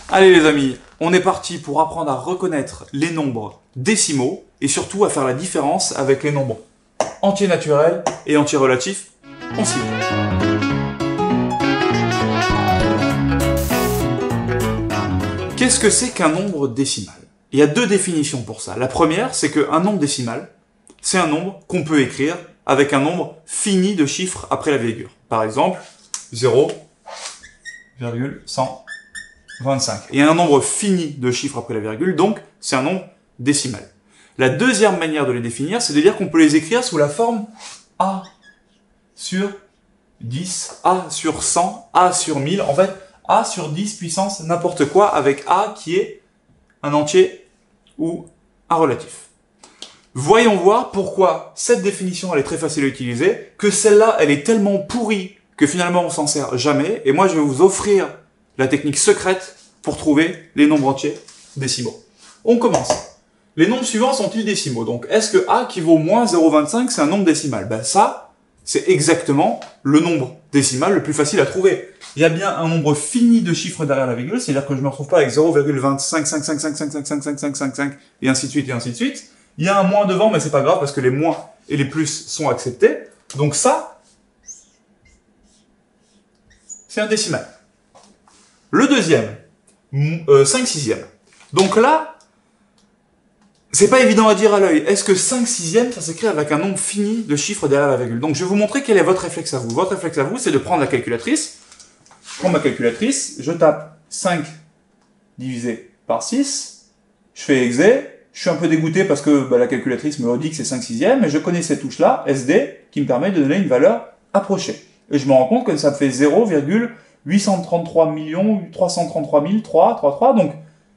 Allez les amis, on est parti pour apprendre à reconnaître les nombres décimaux et surtout à faire la différence avec les nombres entiers naturels et entiers relatifs. On s'y va. Qu'est-ce que c'est qu'un nombre décimal? Il y a deux définitions pour ça. La première, c'est qu'un nombre décimal, c'est un nombre qu'on peut écrire avec un nombre fini de chiffres après la virgule. Par exemple, 0,125. Il y a un nombre fini de chiffres après la virgule, donc c'est un nombre décimal. La deuxième manière de les définir, c'est de dire qu'on peut les écrire sous la forme A sur 10, A sur 100, A sur 1000. En fait, A sur 10 puissance n'importe quoi avec A qui est un entier ou un relatif. Voyons voir pourquoi cette définition elle est très facile à utiliser, que celle-là elle est tellement pourrie que finalement on s'en sert jamais, et moi je vais vous offrir la technique secrète pour trouver les nombres entiers décimaux. On commence. Les nombres suivants sont-ils décimaux? Donc est-ce que A qui vaut moins 0,25 c'est un nombre décimal? Ben ça, c'est exactement le nombre décimal le plus facile à trouver. Il y a bien un nombre fini de chiffres derrière la virgule, c'est-à-dire que je ne me retrouve pas avec 0,255555555 et ainsi de suite et ainsi de suite. Il y a un moins devant, mais c'est pas grave parce que les moins et les plus sont acceptés. Donc ça, c'est un décimal. Le deuxième, 5 sixièmes. Donc là, c'est pas évident à dire à l'œil. Est-ce que 5 sixièmes, ça s'écrit avec un nombre fini de chiffres derrière la virgule? Donc je vais vous montrer quel est votre réflexe à vous. Votre réflexe à vous, c'est de prendre la calculatrice. Je prends ma calculatrice, je tape 5 divisé par 6, je fais exé. Je suis un peu dégoûté parce que la calculatrice me redit que c'est 5 sixièmes, mais je connais cette touche-là, SD, qui me permet de donner une valeur approchée. Et je me rends compte que ça me fait 0,833 333 333. Donc,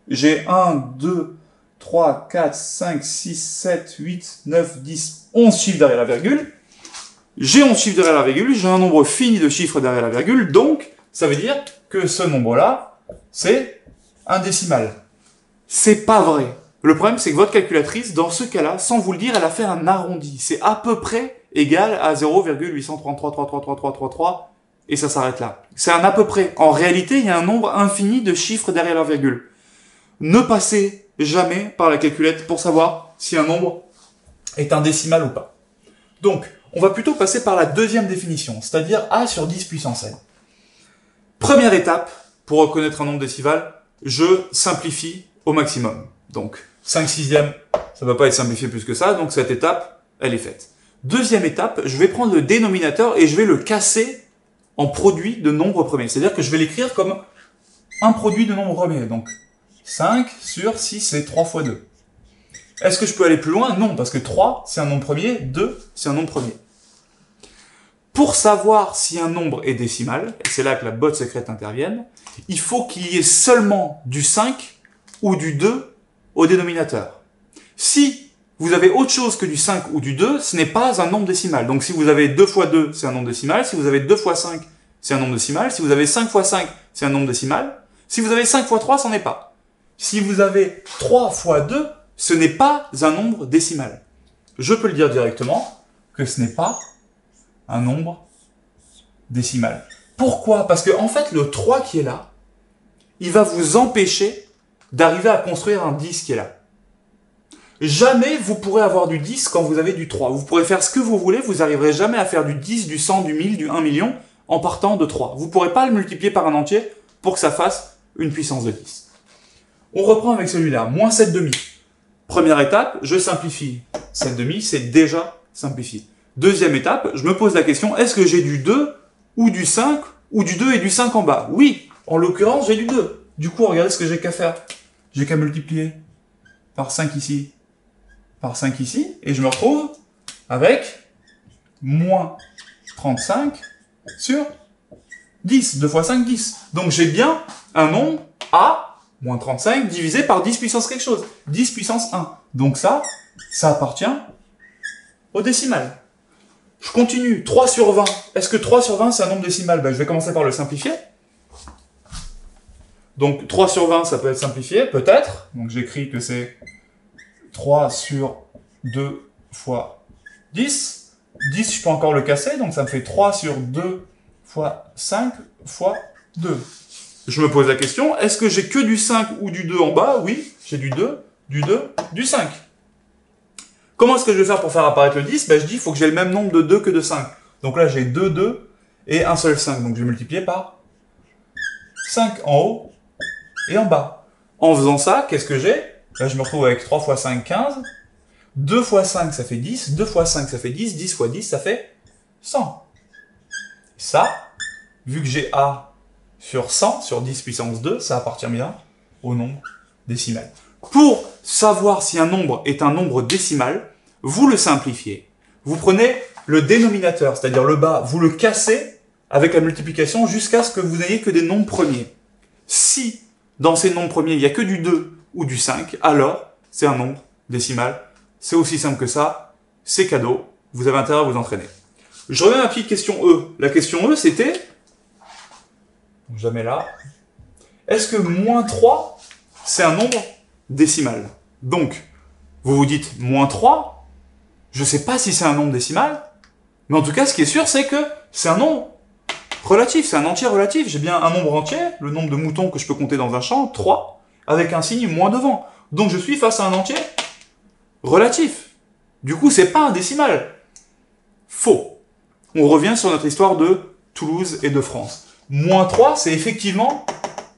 j'ai 1, 2, 3, 4, 5, 6, 7, 8, 9, 10, 11 chiffres derrière la virgule. J'ai 11 chiffres derrière la virgule, j'ai un nombre fini de chiffres derrière la virgule, donc ça veut dire que ce nombre-là, c'est un décimal. C'est pas vrai. Le problème, c'est que votre calculatrice, dans ce cas-là, sans vous le dire, elle a fait un arrondi. C'est à peu près égal à 0,833 et ça s'arrête là. C'est un à peu près. En réalité, il y a un nombre infini de chiffres derrière la virgule. Ne passez jamais par la calculette pour savoir si un nombre est un décimal ou pas. Donc, on va plutôt passer par la deuxième définition, c'est-à-dire A sur 10 puissance n. Première étape, pour reconnaître un nombre décimal, je simplifie au maximum. Donc, 5 sixièmes, ça ne va pas être simplifié plus que ça, donc cette étape, elle est faite. Deuxième étape, je vais prendre le dénominateur et je vais le casser en produit de nombres premiers. C'est-à-dire que je vais l'écrire comme un produit de nombres premiers. Donc, 5 sur 6, c'est 3 fois 2. Est-ce que je peux aller plus loin? Non, parce que 3, c'est un nombre premier, 2, c'est un nombre premier. Pour savoir si un nombre est décimal, et c'est là que la botte secrète intervienne, il faut qu'il y ait seulement du 5 ou du 2 au dénominateur. Si vous avez autre chose que du 5 ou du 2, ce n'est pas un nombre décimal. Donc si vous avez 2 fois 2, c'est un nombre décimal. Si vous avez 2 fois 5, c'est un nombre décimal. Si vous avez 5 fois 5, c'est un nombre décimal. Si vous avez 5 fois 3, c'en est pas. Si vous avez 3 fois 2, ce n'est pas un nombre décimal. Je peux le dire directement que ce n'est pas un nombre décimal. Pourquoi? Parce que en fait, le 3 qui est là, il va vous empêcher d'arriver à construire un 10 qui est là. Jamais vous pourrez avoir du 10 quand vous avez du 3. Vous pourrez faire ce que vous voulez, vous n'arriverez jamais à faire du 10, du 100, du 1000, du 1 million en partant de 3. Vous ne pourrez pas le multiplier par un entier pour que ça fasse une puissance de 10. On reprend avec celui-là, moins 7 demi. Première étape, je simplifie. 7 demi, c'est déjà simplifié. Deuxième étape, je me pose la question, est-ce que j'ai du 2 ou du 5 ou du 2 et du 5 en bas? Oui, en l'occurrence, j'ai du 2. Du coup, regardez ce que j'ai qu'à faire. J'ai qu'à multiplier par 5 ici, par 5 ici, et je me retrouve avec moins 35 sur 10. 2 fois 5, 10. Donc j'ai bien un nombre A, moins 35, divisé par 10 puissance quelque chose. 10 puissance 1. Donc ça appartient au décimal. Je continue. 3 sur 20. Est-ce que 3 sur 20, c'est un nombre décimal? Je vais commencer par le simplifier. Donc 3 sur 20, ça peut être simplifié, peut-être. Donc j'écris que c'est 3 sur 2 fois 10. 10, je peux encore le casser, donc ça me fait 3 sur 2 fois 5 fois 2. je me pose la question, est-ce que j'ai que du 5 ou du 2 en bas? Oui, j'ai du 2, du 2, du 5. Comment est-ce que je vais faire pour faire apparaître le 10? Ben, je dis, il faut que j'ai le même nombre de 2 que de 5. Donc là, j'ai 2 2 et un seul 5. Donc je vais multiplier par 5 en haut et en bas. En faisant ça, qu'est-ce que j'ai? Là, je me retrouve avec 3 fois 5, 15. 2 fois 5, ça fait 10. 2 fois 5, ça fait 10. 10 fois 10, ça fait 100. Ça, vu que j'ai A sur 100, sur 10 puissance 2, ça appartient bien au nombre décimal. Pour savoir si un nombre est un nombre décimal, vous le simplifiez. Vous prenez le dénominateur, c'est-à-dire le bas, vous le cassez avec la multiplication jusqu'à ce que vous n'ayez que des nombres premiers. Si dans ces nombres premiers, il n'y a que du 2 ou du 5, alors c'est un nombre décimal. C'est aussi simple que ça, c'est cadeau, vous avez intérêt à vous entraîner. Je reviens à la petite question E. La question E, c'était, jamais là, est-ce que moins 3, c'est un nombre décimal? Donc, vous vous dites, moins 3, je ne sais pas si c'est un nombre décimal, mais en tout cas, ce qui est sûr, c'est que c'est un nombre relatif, c'est un entier relatif. J'ai bien un nombre entier, le nombre de moutons que je peux compter dans un champ, 3, avec un signe moins devant. Donc, je suis face à un entier relatif. Du coup, c'est pas un décimal. Faux. On revient sur notre histoire de Toulouse et de France. Moins 3, c'est effectivement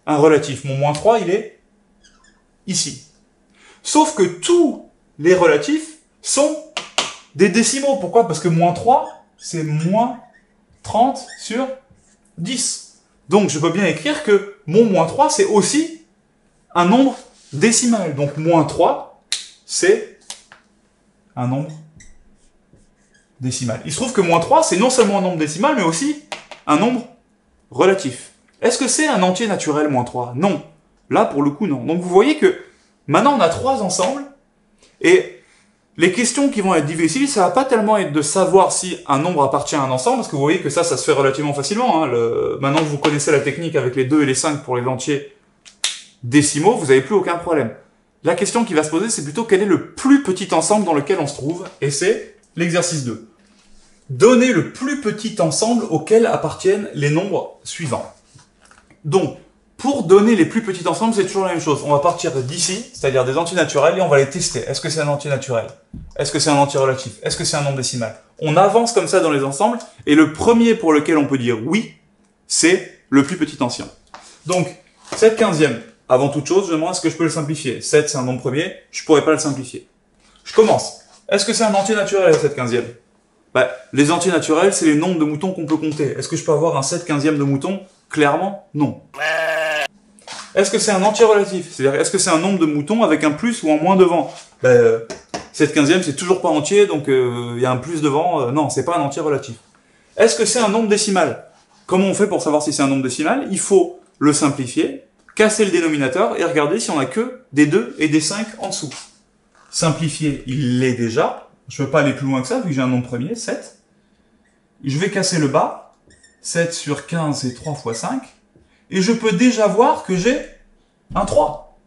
un relatif. Mon moins 3, il est ici. Sauf que tous les relatifs sont des décimaux. Pourquoi? Parce que moins 3, c'est moins 30 sur 10. Donc, je peux bien écrire que mon moins 3, c'est aussi un nombre décimal. Donc, moins 3, c'est un nombre décimal. Il se trouve que moins 3, c'est non seulement un nombre décimal, mais aussi un nombre relatif. Est-ce que c'est un entier naturel, moins 3? Non. Là, pour le coup, non. Donc, vous voyez que maintenant, on a 3 ensembles, et les questions qui vont être difficiles, ça va pas tellement être de savoir si un nombre appartient à un ensemble, parce que vous voyez que ça se fait relativement facilement. Hein. Maintenant que vous connaissez la technique avec les 2 et les 5 pour les entiers décimaux, vous n'avez plus aucun problème. La question qui va se poser, c'est plutôt quel est le plus petit ensemble dans lequel on se trouve, et c'est l'exercice 2. Donnez le plus petit ensemble auquel appartiennent les nombres suivants. Donc, pour donner les plus petits ensembles, c'est toujours la même chose. On va partir d'ici, c'est-à-dire des entiers naturels, et on va les tester. Est-ce que c'est un entier naturel? Est-ce que c'est un entier relatif? Est-ce que c'est un nombre décimal? On avance comme ça dans les ensembles, et le premier pour lequel on peut dire oui, c'est le plus petit ancien. Donc, 7 quinzième. Avant toute chose, je me demande est-ce que je peux le simplifier. 7, c'est un nombre premier, je pourrais pas le simplifier. Je commence. Est-ce que c'est un entier naturel, 7 quinzième? Bah, les entiers naturels, c'est les nombres de moutons qu'on peut compter. Est-ce que je peux avoir un 7 quinzième de moutons? Clairement, non. Est-ce que c'est un entier relatif? C'est-à-dire, est-ce que c'est un nombre de moutons avec un plus ou un moins devant? 7 quinzième, c'est toujours pas entier, donc il y a un plus devant. Non, c'est pas un entier relatif. Est-ce que c'est un nombre décimal? Comment on fait pour savoir si c'est un nombre décimal? Il faut le simplifier, casser le dénominateur et regarder si on a que des 2 et des 5 en dessous. Simplifier, il l'est déjà. Je ne peux pas aller plus loin que ça, vu que j'ai un nombre premier, 7. Je vais casser le bas. 7 sur 15, c'est 3 fois 5. Et je peux déjà voir que j'ai un 3.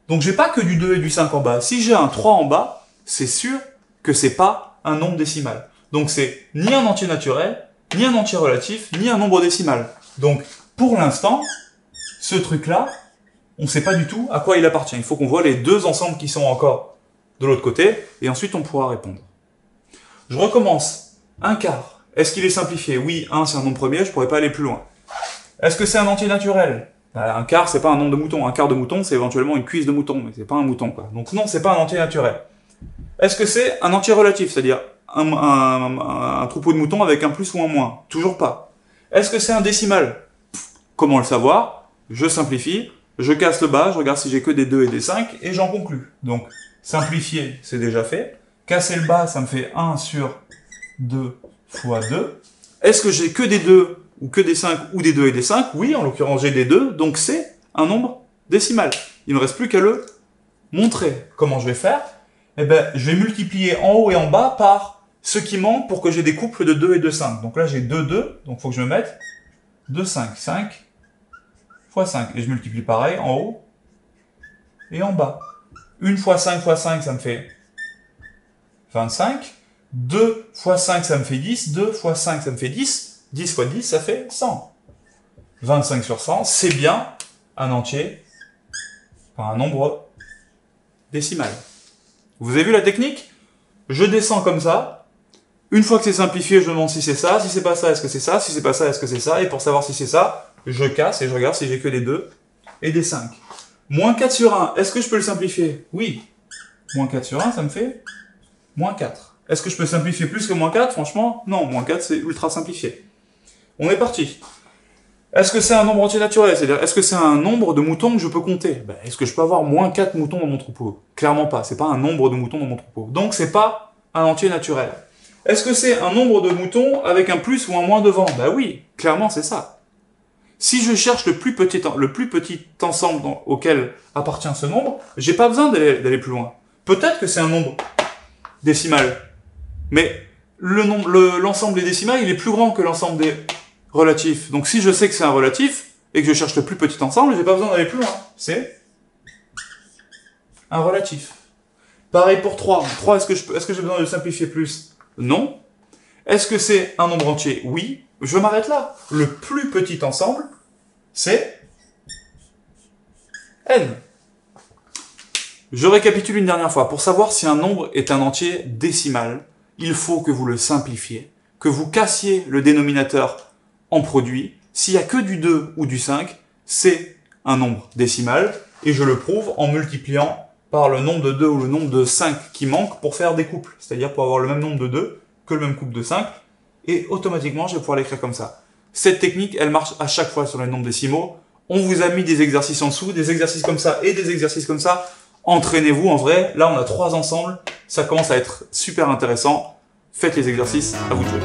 Donc j'ai pas que du 2 et du 5 en bas. Si j'ai un 3 en bas, c'est sûr que c'est pas un nombre décimal. Donc c'est ni un entier naturel, ni un entier relatif, ni un nombre décimal. Donc pour l'instant, ce truc-là, on ne sait pas du tout à quoi il appartient. Il faut qu'on voit les deux ensembles qui sont encore de l'autre côté, et ensuite on pourra répondre. Je recommence. Un quart. Est-ce qu'il est simplifié? Oui, 1 c'est un nombre premier, je pourrais pas aller plus loin. Est-ce que c'est un entier naturel? Un quart, c'est pas un nombre de moutons. Un quart de mouton, c'est éventuellement une cuisse de mouton, mais c'est pas un mouton, quoi. Donc non, c'est pas un entier naturel. Est-ce que c'est un entier relatif, c'est-à-dire un troupeau de moutons avec un plus ou un moins? Toujours pas. Est-ce que c'est un décimal? Comment le savoir? Je simplifie, je casse le bas, je regarde si j'ai que des 2 et des 5, et j'en conclus. Donc, simplifier, c'est déjà fait. Casser le bas, ça me fait 1 sur 2 fois 2. Est-ce que j'ai que des 2 ou que des 5 ou des 2 et des 5? Oui, en l'occurrence, j'ai des 2, donc c'est un nombre décimal. Il ne me reste plus qu'à le montrer. Comment je vais faire? Eh ben, je vais multiplier en haut et en bas par ce qui manque pour que j'ai des couples de 2 et de 5. Donc là, j'ai 2, 2, donc il faut que je me mette 2, 5, 5 fois 5. Et je multiplie pareil en haut et en bas. 1 fois 5 fois 5, ça me fait 25. 2 fois 5, ça me fait 10. 2 fois 5, ça me fait 10. 10 fois 10, ça fait 100. 25 sur 100, c'est bien un entier, enfin un nombre décimal. Vous avez vu la technique? Je descends comme ça. Une fois que c'est simplifié, je me demande si c'est ça. Si c'est pas ça, est-ce que c'est ça? Si c'est pas ça, est-ce que c'est ça? Et pour savoir si c'est ça, je casse et je regarde si j'ai que des 2 et des 5. Moins 4 sur 1, est-ce que je peux le simplifier? Oui. Moins 4 sur 1, ça me fait moins 4. Est-ce que je peux simplifier plus que moins 4? Franchement, non. Moins 4, c'est ultra simplifié. On est parti. Est-ce que c'est un nombre entier naturel? C'est-à-dire, est-ce que c'est un nombre de moutons que je peux compter? Ben, est-ce que je peux avoir moins 4 moutons dans mon troupeau? Clairement pas. C'est pas un nombre de moutons dans mon troupeau. Donc, c'est pas un entier naturel. Est-ce que c'est un nombre de moutons avec un plus ou un moins devant? Ben oui, clairement, c'est ça. Si je cherche le plus petit ensemble auquel appartient ce nombre, j'ai pas besoin d'aller plus loin. Peut-être que c'est un nombre décimal. Mais l'ensemble des décimales, il est plus grand que l'ensemble des relatifs. Donc si je sais que c'est un relatif, et que je cherche le plus petit ensemble, j'ai pas besoin d'aller plus loin. C'est un relatif. Pareil pour 3. 3, est-ce que j'ai besoin de le simplifier plus? Non. Est-ce que c'est un nombre entier? Oui. Je m'arrête là. Le plus petit ensemble, c'est n. Je récapitule une dernière fois. Pour savoir si un nombre est un entier décimal, il faut que vous le simplifiez, que vous cassiez le dénominateur en produit. S'il n'y a que du 2 ou du 5, c'est un nombre décimal, et je le prouve en multipliant par le nombre de 2 ou le nombre de 5 qui manque pour faire des couples, c'est-à-dire pour avoir le même nombre de 2 que le même couple de 5, et automatiquement je vais pouvoir l'écrire comme ça. Cette technique, elle marche à chaque fois sur les nombres décimaux. On vous a mis des exercices en dessous, des exercices comme ça et des exercices comme ça. Entraînez-vous en vrai, là on a 3 ensemble, ça commence à être super intéressant. Faites les exercices, à vous de jouer.